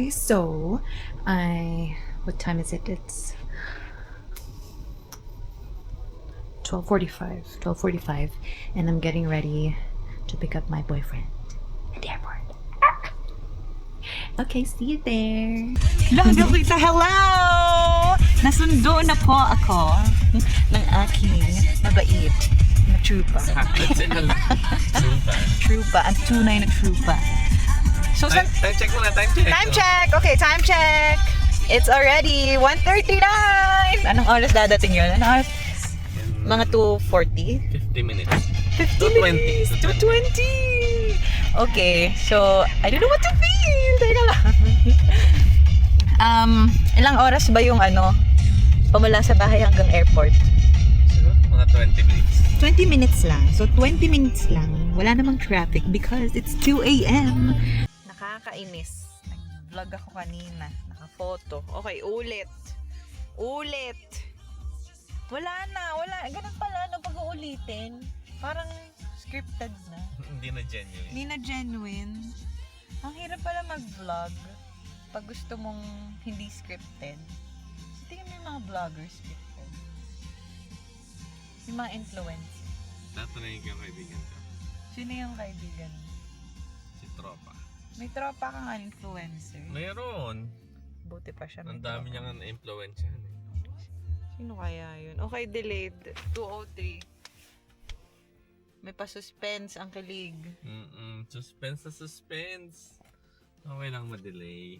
Okay, so what time is it? It's 12:45, and I'm getting ready to pick up my boyfriend at the airport. Okay, see you there. Love kita, hello! Nasundo na po ako ng aking mabait na trupa. Trupa, ang tunay na trupa. So, Time check muna, time check. time check! Okay, time check! It's already 1:39! Anong oras dadating yun? Anong oras? Mga 2:40? 50 minutes. 50 minutes! 2:20! Okay, so, I don't know what to feel! Teka lang. Ilang oras ba yung pamula sa bahay hanggang airport? Siguro, mga 20 minutes. 20 minutes lang. So, 20 minutes lang. Wala namang traffic because it's 2 a.m. Nakakainis. Nag-vlog ako kanina. Naka-photo. Okay, ulit. Ulit. Wala. Ganun pala, pag-uulitin. Parang scripted na. Hindi na genuine. Hindi na genuine. Ang hirap pala mag-vlog pag gusto mong hindi scripted. So, tingnan mo yung mga vloggers scripted. Yung mga influencer. Tatanungin ko yung kaibigan ko. Sino yung kaibigan mo? Si Tropa. May tropa kang influencer. Mayroon. Buti pa siya. Ang dami niya nga na-influence yan. Sino kaya yun? Okay, delayed. 2:03. May pa-suspense ang kilig. Suspense na suspense. Okay lang ma-delay.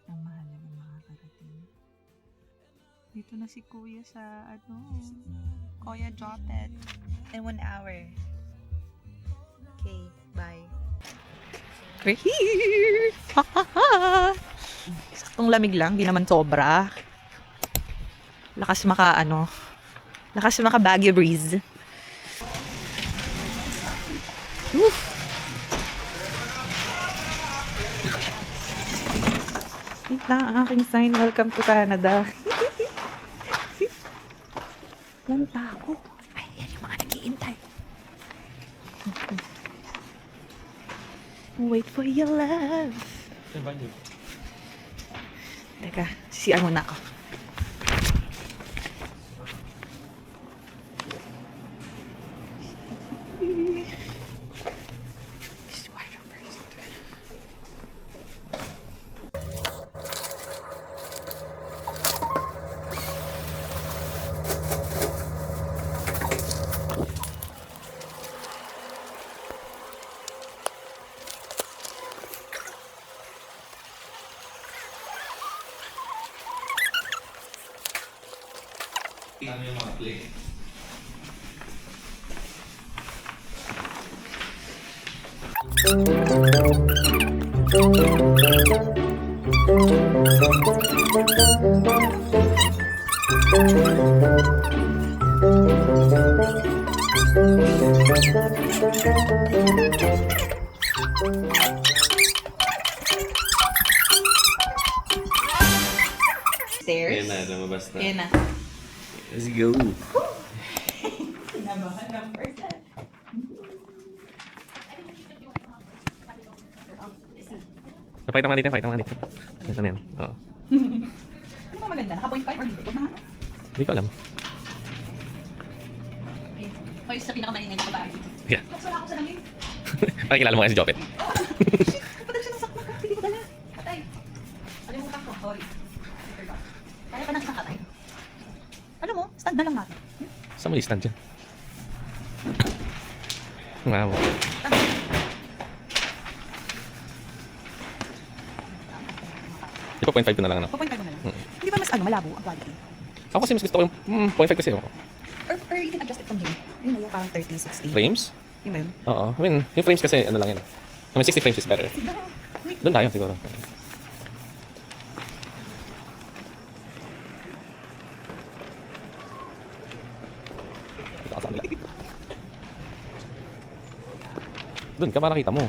Ang mahal na makakarating. Dito na si Kuya sa Kuya drop it. In 1 hour. Okay, bye. We're here! Ha ha ha! Saktong lamig lang, di naman sobra. Lakas maka Baguio breeze. Woof! Wait lang, ang aking sign, welcome to Canada. Walang tao. Ay, yan yung mga nag-iintay. Wait for your love. Teka, sisiyan muna ako. Ano yung mga plate? Stairs. Ayan na, lumabas na. Ayan na. Let's go. Kinabahan ng person. Pakita mo nga dito. Ito na yan. Oo. Ano ba maganda? Naka-point 5 or dito? Ito na nga. Hindi ko alam. Okay, sa pinakamalingay na kabahay. Yeah. Buksan ako sa langit. Pakikilala mo nga si Jopet. Padala siya ng sakmak. Hindi ko dala. Patay. Alimutan ko. Sorry. Kaya ka ng sakatay. Alam mo, stand na lang natin. Saan mo i-stand dyan? Wow. Di ba 0.5 ko na lang, ano? 2.5 na lang. Hindi ba mas malabo ang quality? Ako kasi mas gusto ko yung 0.5 kasi ako. Or you can adjust it from here. Yun na yung parang 30, 60. Frames? Yun ba yun? Oo. I mean, yung frames kasi ano lang yun. I mean, 60 frames is better. Doon tayo siguro. Doon ka para kita mo.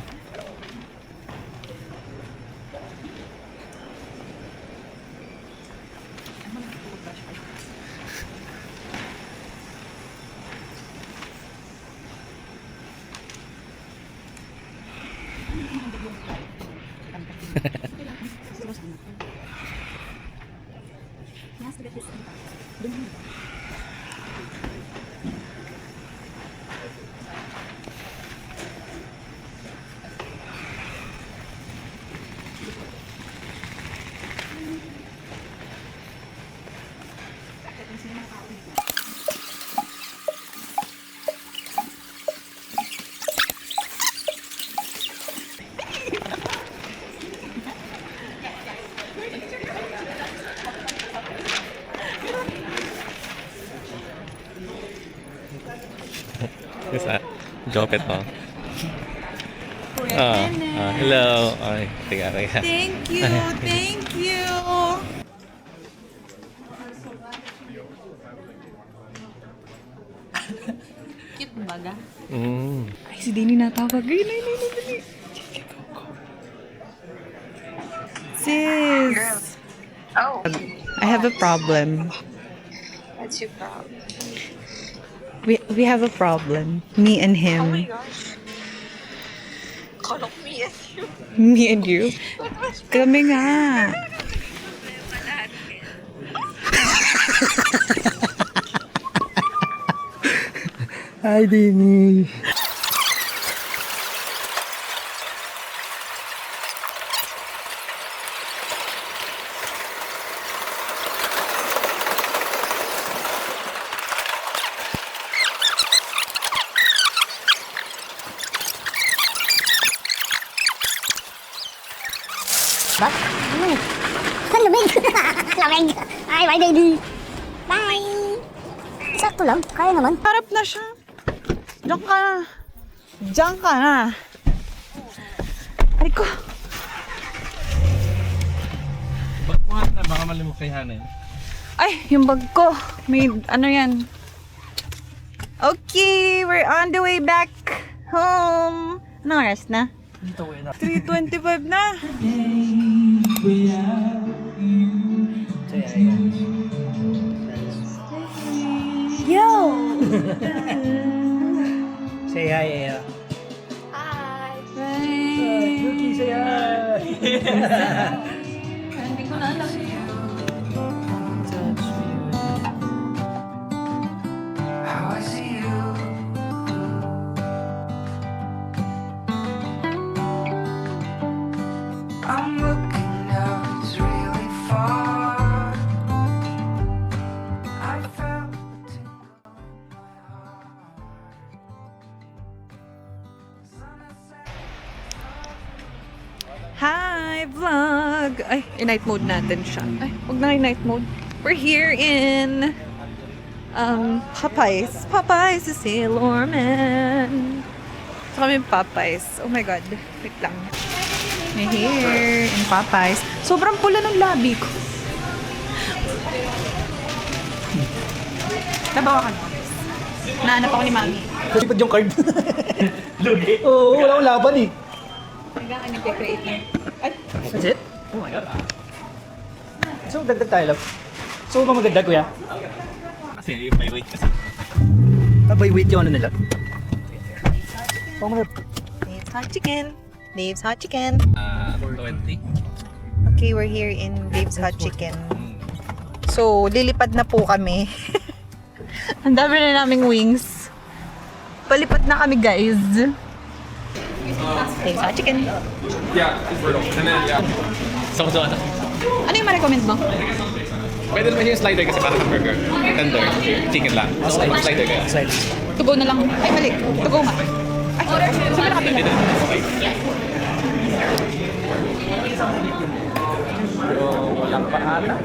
Yes, Jopet mo. Hello. Ay, tiga. Thank you. Thank you. Cute baga. Ay, si Dini natawag. Ay. Sis. Oh, I have a problem. what's your problem? We have a problem. Me and Oh my him. gosh. Call of me and you. Me and you. Kami nga. Hi, Dini. Lamig! Lamig! Ay, bye baby! Bye! Sakto lang, kaya naman. Harap na siya. Diyan ka na. Diyan ka na. Ay ko. Bak mo na, baka malimok kay Hana yun. Ay, yung bag ko. May ano yan. Okay, we're on the way back home. Anong oras na? 3:25 na. Yo! Say hi, Aya. Bye! Yuki, say hi! Hindi ko na alam. How I see you. I'm looking now, it's really far. I felt the tingle in my heart. Sun has set. Hi, vlog! Ay, i-night mode natin siya. Ay, huwag na i-night mode. We're here in Popeyes. Popeyes is Sailor Man. Ito kami yung Popeyes. Oh my God. Wait lang. We're here in Popeyes. Sobrang pula ng labi ko. Nabawa ka na. Nahanap ako ni Mami. Lipad yung card. Lugi? Oo, wala akong laban eh. Hanggang ka nag-create na. Ay, That's it? Oh my God. So, dagdag tayo lang. So, ba magdagdag, kuya? Kasi may weight kasi. Abay, wait yung ano nila. Oh my God. Dave's Hot Chicken. Dave's Hot Chicken. 20. Okay, we're here in Dave's Hot Chicken. So, lilipad na po kami. Ang dami na naming wings. Palipad na kami, guys. Dave's Hot Chicken. Yeah, and then, yeah. So, ano? Ano yung ma-recommend mo? Pwede naman yung slider kasi para hamburger. Tender. Chicken lang. So, slider kaya. Slide. To go na lang. Ay, mali. To go nga. Ay, sabi na kapila. Pero walang pahala.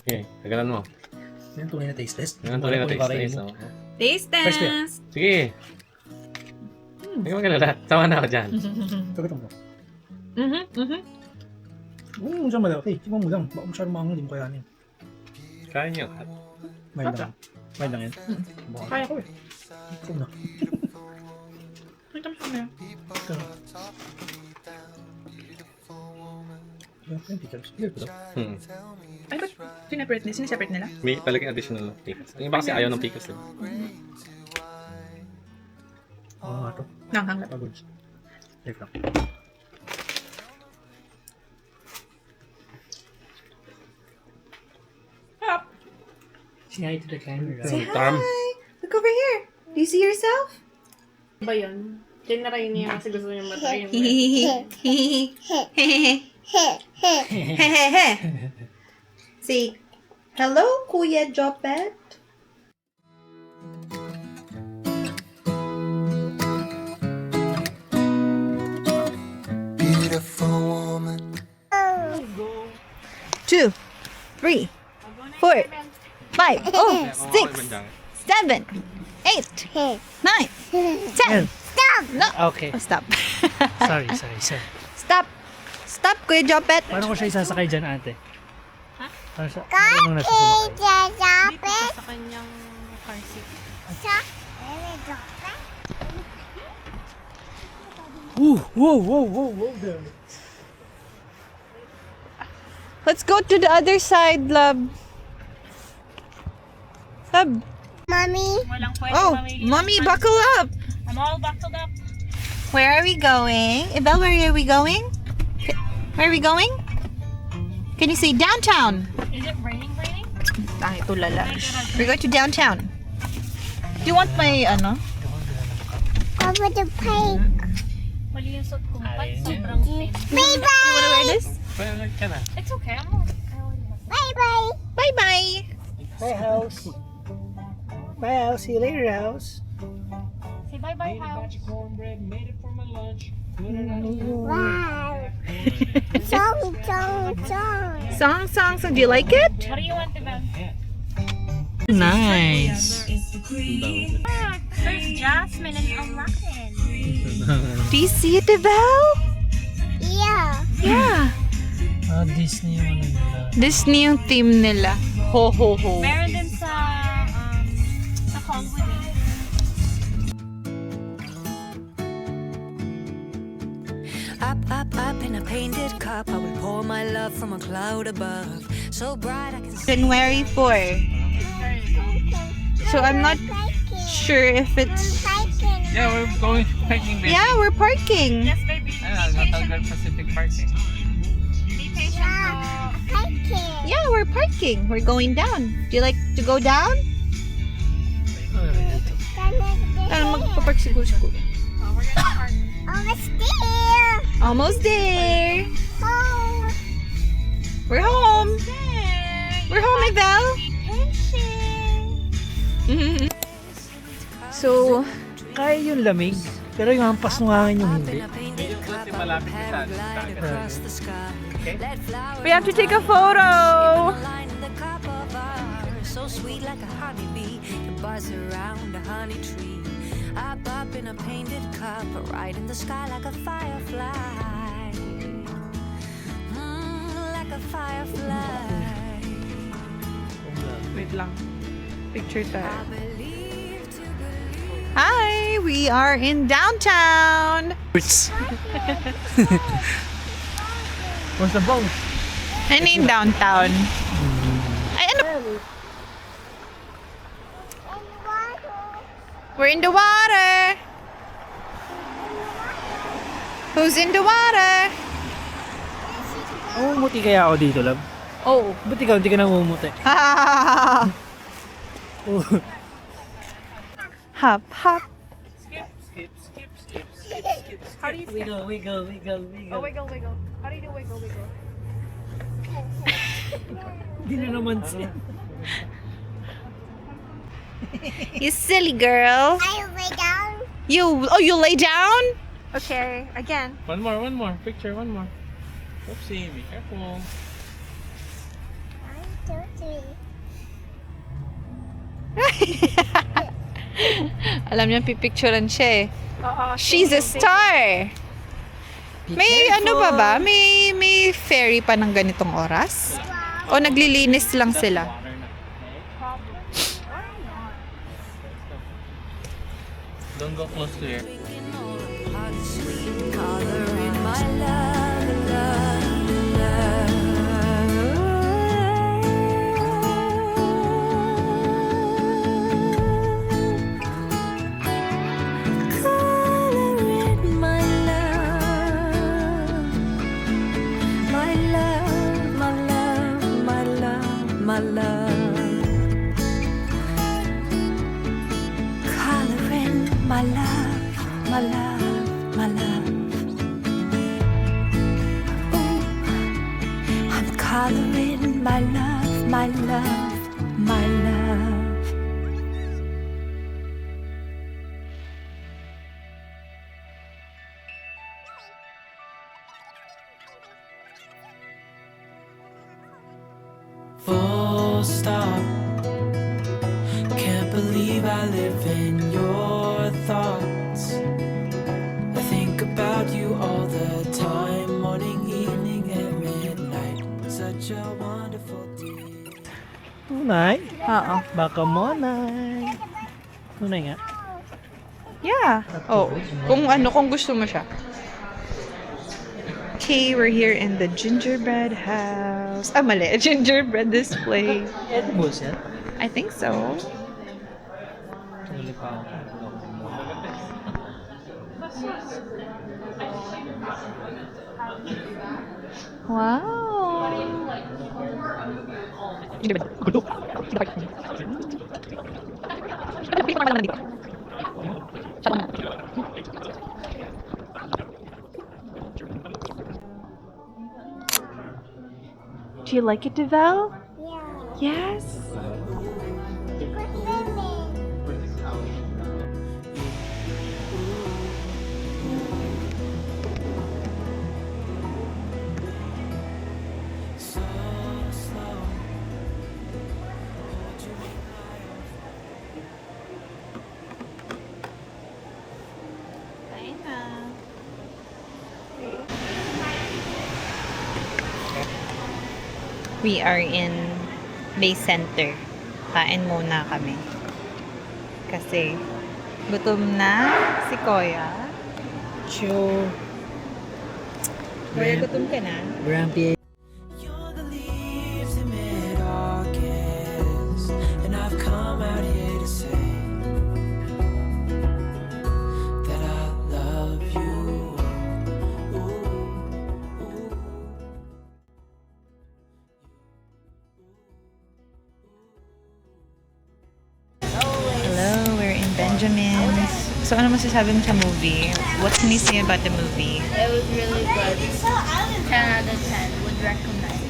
Okay, kagalan mo. Yan tunay na taste test. Yan tuloy na taste. Taste First test! Sige. Hindi mo kalala. Sama na ako dyan. Tagatang mo. Ano siya malaki? Tingnan mo lang. Baka masyadong mahang hindi mo kayanin. Kaya niyo. Mild lang. Mild lang yan. Kaya ko eh. Ikaw na. Ito mo siya. Yung pickles. Clear ko daw. Ay, ba't sineseparate nila? May talagang additional pickles. Yung iba kasi ayaw ng pickles. Eh. Oo nga to. Nanghang na. Pagod. Clear lang. Say hi to the camera. Say Tam. hi! Look over here! Do you see yourself? Ba yun? Tinry niya kasi gusto niya matry. Say, hello, Kuya Jopet. Beautiful woman. 2, 3, 4, 5, 6, 7, 8, 9, 10. No. Okay. Oh, stop. Sorry. Stop. Stop, Kuya Jopet. Paano ko siya isasakay dyan, ate? Ha? Paano siya sumakay? Sa kanyang car seat. Whoa there. Let's go to the other side, love. Love. Mommy. Walang pwede Oh, mamili. mommy, buckle up. I'm all buckled up. Where are we going? Ibel, where are we going? Where are we going? Can you say downtown? Is it raining? Ay, tulala. We're going to downtown. Do you want my, ano? Over the plate. Mali yung suit ko. Sobrang thin. Bye You wanna wear bye. this? It's okay. I'm not. I already have. Bye bye. Bye-bye. Bye, house. Bye, house. See you later, house. Say bye-bye, house. Wow. Song. Song. Do you like it? What do you want, Ivan? Nice. There's Jasmine and Aladdin. Do you see it, Ibel? Yeah. Yeah. Disney yung ano nila. Disney yung theme nila. Ho, ho, ho. Meron din sa Hollywood. Up in a painted cup, I will pour my love from a cloud above. So bright I can see. January 4. So I'm not sure if it's... Yeah, we're going hiking, baby. Yeah, we're parking. Yes, baby. Natalgal Pacific Parking. Be patient po. Yeah, we're parking. We're going down. Do you like to go down? Magpapark siguro si Kuya. Oh, we're gonna park. Almost there. Oh. We're home. We're home, Ibel. So, Kaya yung lamig, pero yung hampas ng hangin yung hindi. Kasi malapit sa dagat. Across the sky. Let flowers we have to take a photo. line the cup of ours. So sweet like a honeybee can buzz around a honey tree. Up in a painted cup, right in the sky like a firefly. Like a firefly. Wait lang. Picture I tayo. believe to believe. Hi, we are in downtown. What's the bong? Ano yung downtown? Ay, ano? We're in the water. Who's in the water? Umumuti kaya ako dito, love? Oh. Ba't ikaw hindi ka nang umumuti? Hop, hop. How do you Wiggle. Oh, wiggle. How do you do wiggle? Hindi na naman siya. You silly girl. I lay down. You lay down? Okay, again. One more. Picture, one more. Oopsie, be careful. 1, 2, 3. Alam niya, pipicturean siya eh. She's a star. May ano pa ba? May ferry pa ng ganitong oras? O naglilinis lang sila? Don't go close to here. Sweet color in my love. Color in my love. My love, my love, my love, my love. Color in my love, my love. my love, my love, my love. Full stop. Can't believe I live in your thoughts. I think about you all the time, morning, evening, and midnight. Such a wonderful day. Tunay? Oo. Baka mo, Nay. Tunay nga. Yeah. Oh, kung gusto mo siya. Okay, we're here in the gingerbread house. Ah, mali. Gingerbread display. Edibles yan? I think so. Tuli pa ako. Wow. Do you like it, Devel? Yeah. Yes. We are in Bay Center. Kain muna kami. Kasi gutom na si Koya. Sure. Koya, gutom ka na? Grumpy. You're the leaves in mid-August, and I've come out here to say that I love you. Hello, we're in Benjamin's. So, ano masasabi mo sa movie? What can you say about the movie? It was really good. 10 out of 10. Would recommend.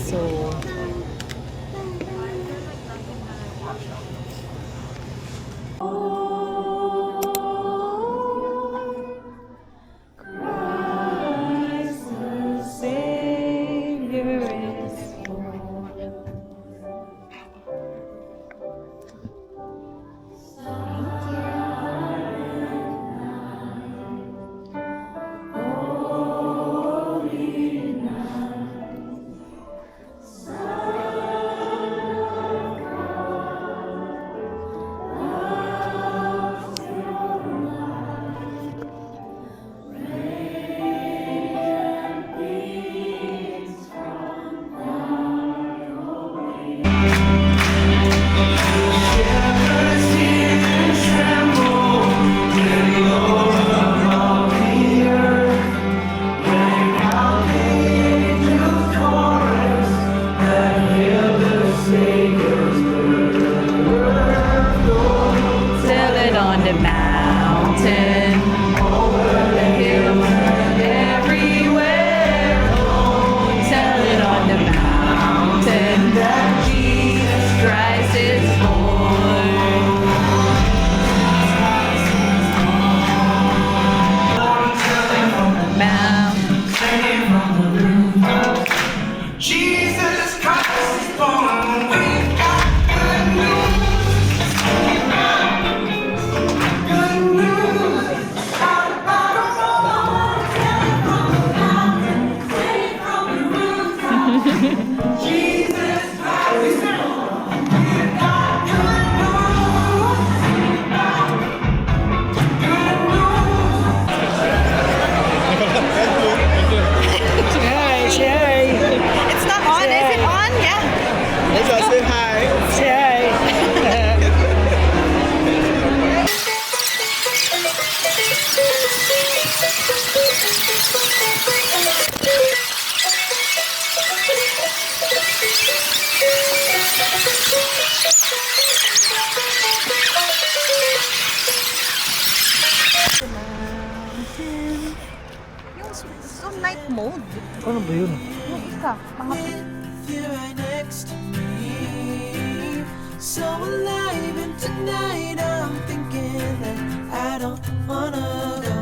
So, Ano ba yun? You're right next to me, so alive, and tonight I'm thinking that I don't wanna go.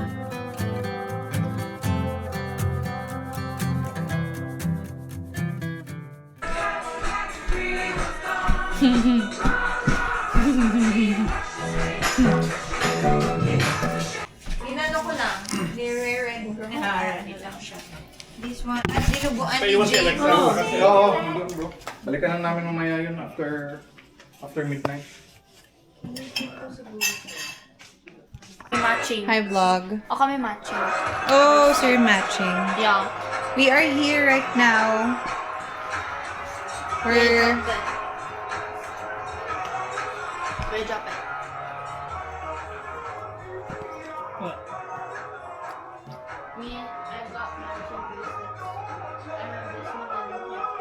Inano ko na. Nire-ready ko na. This one. At dinuguan ni Jay. Oo, bro. Balikan na namin mamaya yun after midnight. Matching. Hi, vlog. O kami matching. Oh, so you're matching. Yeah. We are here right now. We're... We'll drop it. What? Me, I got matching bracelets. I have this one and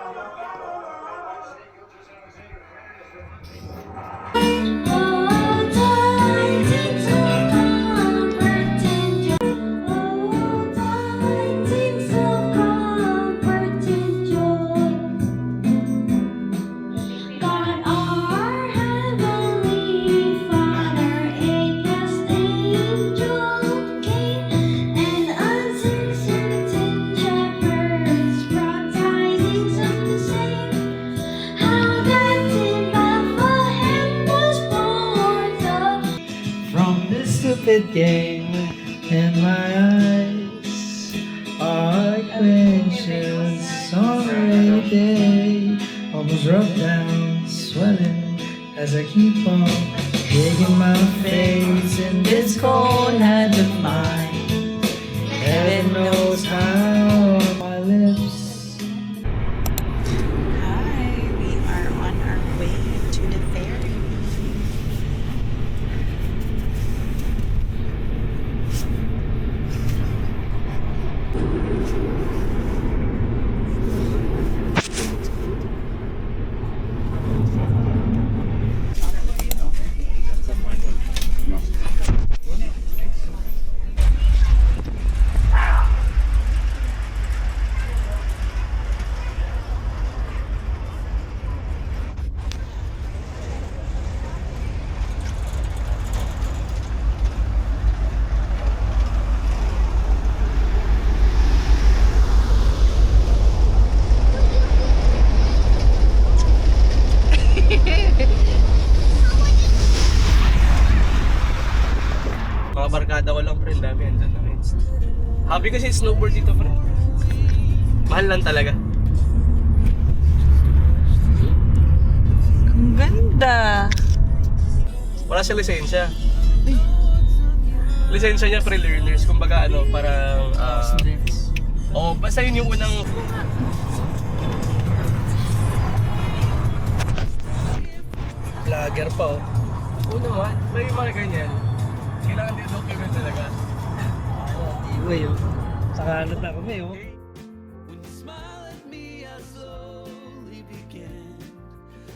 From this stupid game in my eyes are like windshields on a rainy day, almost rubbed down, swelling as I keep on digging my face in this cold hand of mine. Heaven knows how my lips. Hi, we are on our way to the ferry. Mga barkada ko lang, friend. Dami yan dyan. Happy kasi snowboard dito, friend. Mahal lang talaga. Ang ganda. Wala siya lisensya. Lisensya niya pre-learners. Kumbaga ano, parang... oh, basta yun yung unang... Vlogger pa, oh. Oo naman. May mga ganyan. Kailangan din document talaga. Iway, oh. Saka ano na kami, oh. When you smile at me, I slowly begin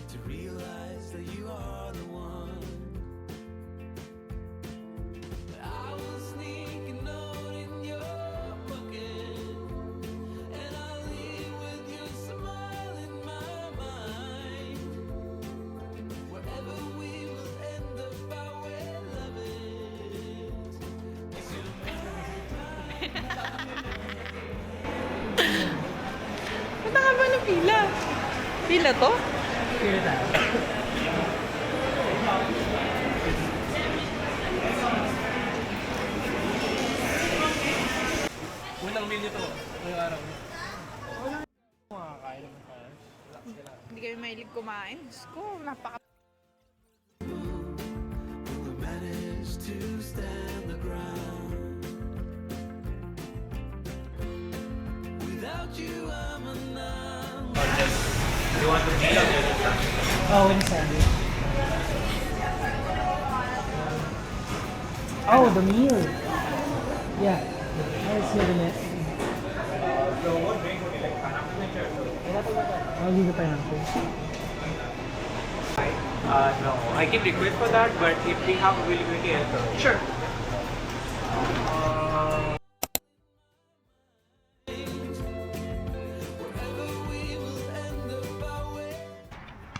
to realize that you are the one. I will sneak a note in your pocket, and I'll leave with your smile in my mind. Wherever we will end up, I will love it. Punta ka ba ng pila? Pila to? Kaya tayo. Unang meal nyo to, ngayong araw. Makakain naman tayo. Relax ka lang. Hindi kami mahilig kumain. Diyos ko, napaka... We managed to stand the ground. Without you, I'm a numb. You want to meal or Oh, in sandwich. Oh, the meal. Yeah. Let's see the next. I'll leave the pineapple. No, I can request for that, but if we have availability, I'll serve. Sure.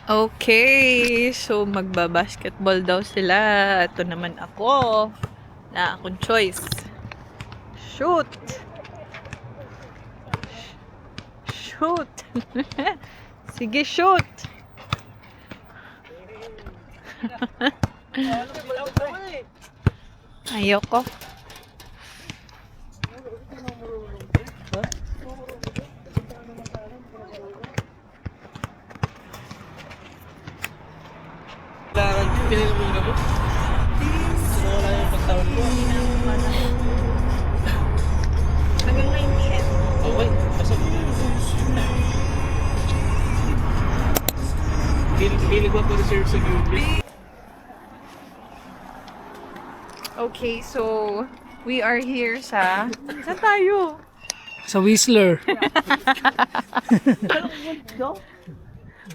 Okay, so magba-basketball daw sila. Ito naman ako. Na akong choice. Shoot! Shoot! Sige, shoot! Ayoko. Kailangan, pinili mo yung gamot. Gusto ko lang yung pagtawad ko. Hanggang 9 PM. Okay, pasok. Feeling ko pa-reserve sa UP. Okay, so we are here sa... Saan tayo? Sa Whistler.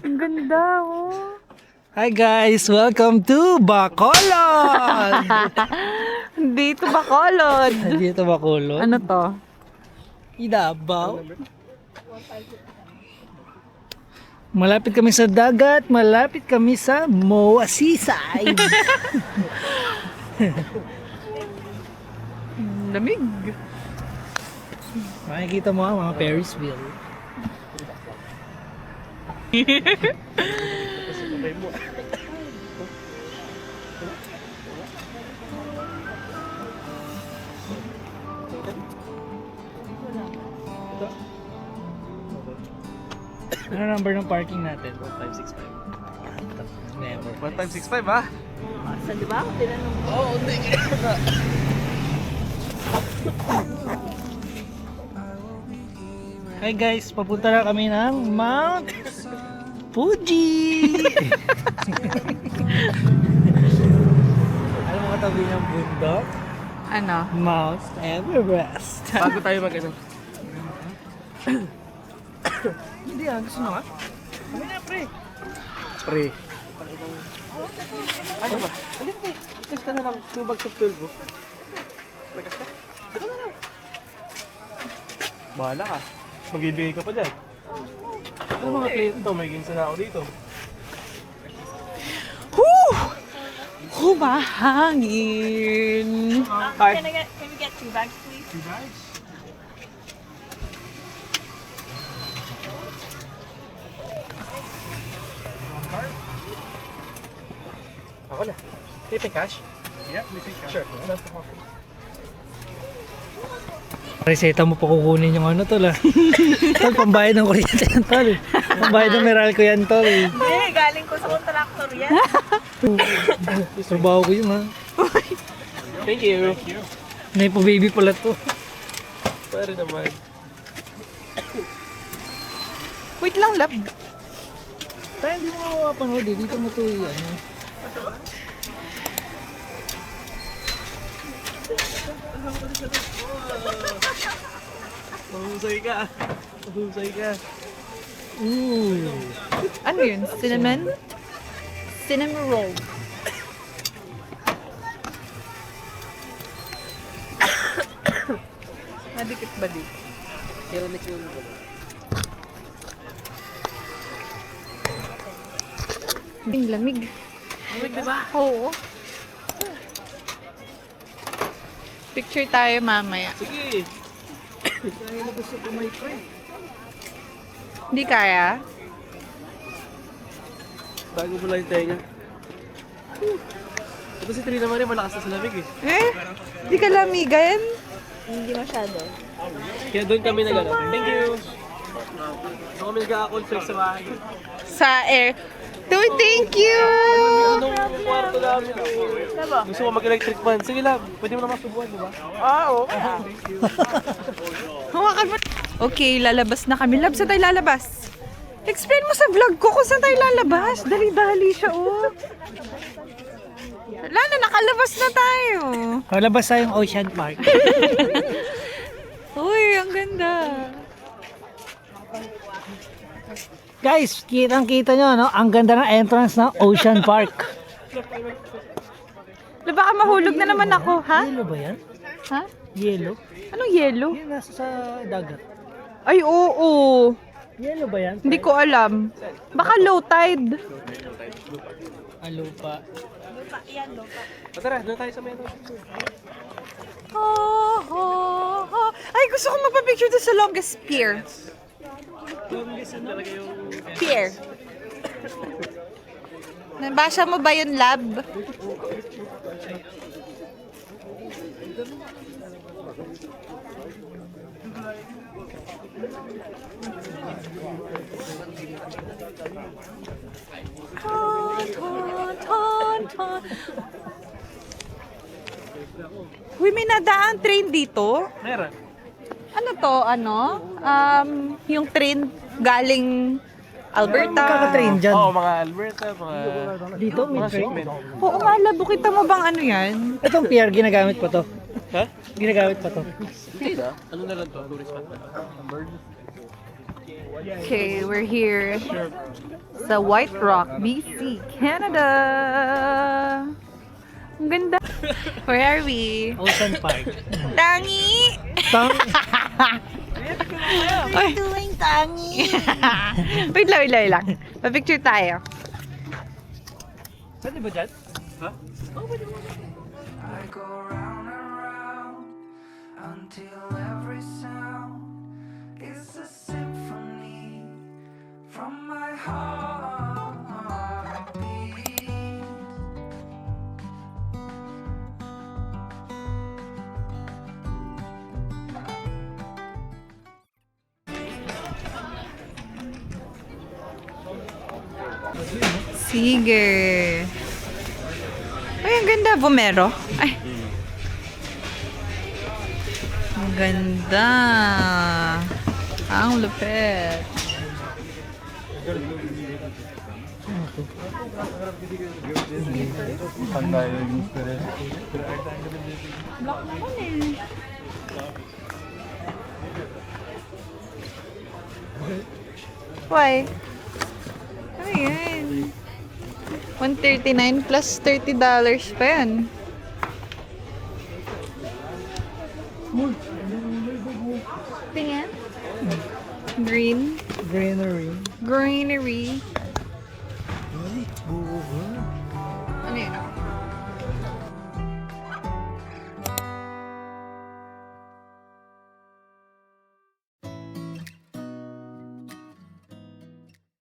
Ang ganda, oh. Hi guys, welcome to Bacolod! Dito Bacolod. Dito Bacolod? Ano to? Idabaw. Malapit kami sa dagat, malapit kami sa Moa Seaside. Lamig. Makikita mo ang mga Ferris wheel. Ano number ng parking natin? 1565. Never. 1565 ah? Saan di ba? Tinanong ko. Oo, hindi. Hi guys, papunta na kami ng Mount Fuji! Alam mo katabi ng bundok? Ano? Mount Everest. Bago tayo mag-ano. Hindi ah, gusto mo nga? Kami na, pre. Pre. Ano ba? Alin pre? Kasi ka na lang 2 bags of 12 oh. Lagas ka? Dito na lang. Bahala ka. Magbibigay ka pa dyan. Ano mga plate ito? May ginsa na ako dito. Humahangin. Hi. Can we get 2 bags, please? 2 bags? Ako na. Can you pay cash? Yeah, we pay cash. Sure. Reseta mo pa kukunin yung ano tol ah. Tol, pambayad ng kuryente yan tol. Pambayad ng Meralco yan tol. Hindi, galing ko sa contractor yan. Trabaho ko yun ha. Thank you. Naipo baby pala to. Pare naman. Wait lang, lab. Tayo hindi mo mapapanood eh. Dito mo to ano. Mahusay ka. Mahusay ka. Ooh. Ano yun? Cinnamon? Cinnamon roll. Nadikit ba dito? Ang lamig. Lamig diba? Oo. Picture tayo mamaya. Sige. Hindi kaya? Bago mo lang yung tenga. Ito si Trina Maria, malakas na sa lamig eh. Hindi ka lamigan? Hindi masyado. Kaya doon kami nag-ano. Thank you! Doon kami nag-a-conflict sa bahay. Sa air. Uy, thank you! Anong kwarto namin? Gusto ko mag-electric fan. Sige lang, pwede mo naman subuhan, di ba? Okay. Hawakan mo. Okay, lalabas na kami. Lab, saan tayo lalabas? Explain mo sa vlog ko kung saan tayo lalabas. Dali-dali siya, oh. Lalo, nakalabas na tayo. Kalabas tayong Ocean Park. Uy, ang ganda. Guys, kitang-kita nyo, no? Ang ganda ng entrance ng Ocean Park. Baka mahulog na naman ako, ha? Yellow ba yan? Ha? Yellow? Anong yellow? Yan, nasa sa dagat. Ay, oo. Yellow ba yan? Hindi ko alam. Baka low tide. Lupa. Lupa, yan, lupa. Tara, doon tayo sa meron. Ay, gusto ko magpa-picture doon sa longest pier. Longest na talaga yung... Pier. Nabasa mo ba yung lab? Uy, may nadaang train dito. Meron. Ano to? Yung train galing Alberta. Kaka-train dyan. Oo, mga Alberta, mga... Dito, may train. Oo nga, labo. Kita mo bang ano yan? Itong pier, ginagamit pa to. Ha? Ginagamit pa to. Hindi na. Ano na lang to? Tourist spot na. Okay, we're here sa White Rock, BC, Canada. Ang ganda. Where are we? Ocean Park. Tangi! We're doing tangi. Wait lang. Pa-picture tayo. Pwede ba dyan? Ha? I go round and round until every sound is a symphony from my heartbeat. Sige. Ay, ang ganda. Bumero. Ay. Ang ganda. Ang lupit. Black naman eh. Why? Ano yan? $139 plus $30 pa yan. Tingnan. Green. Greenery. Greenery.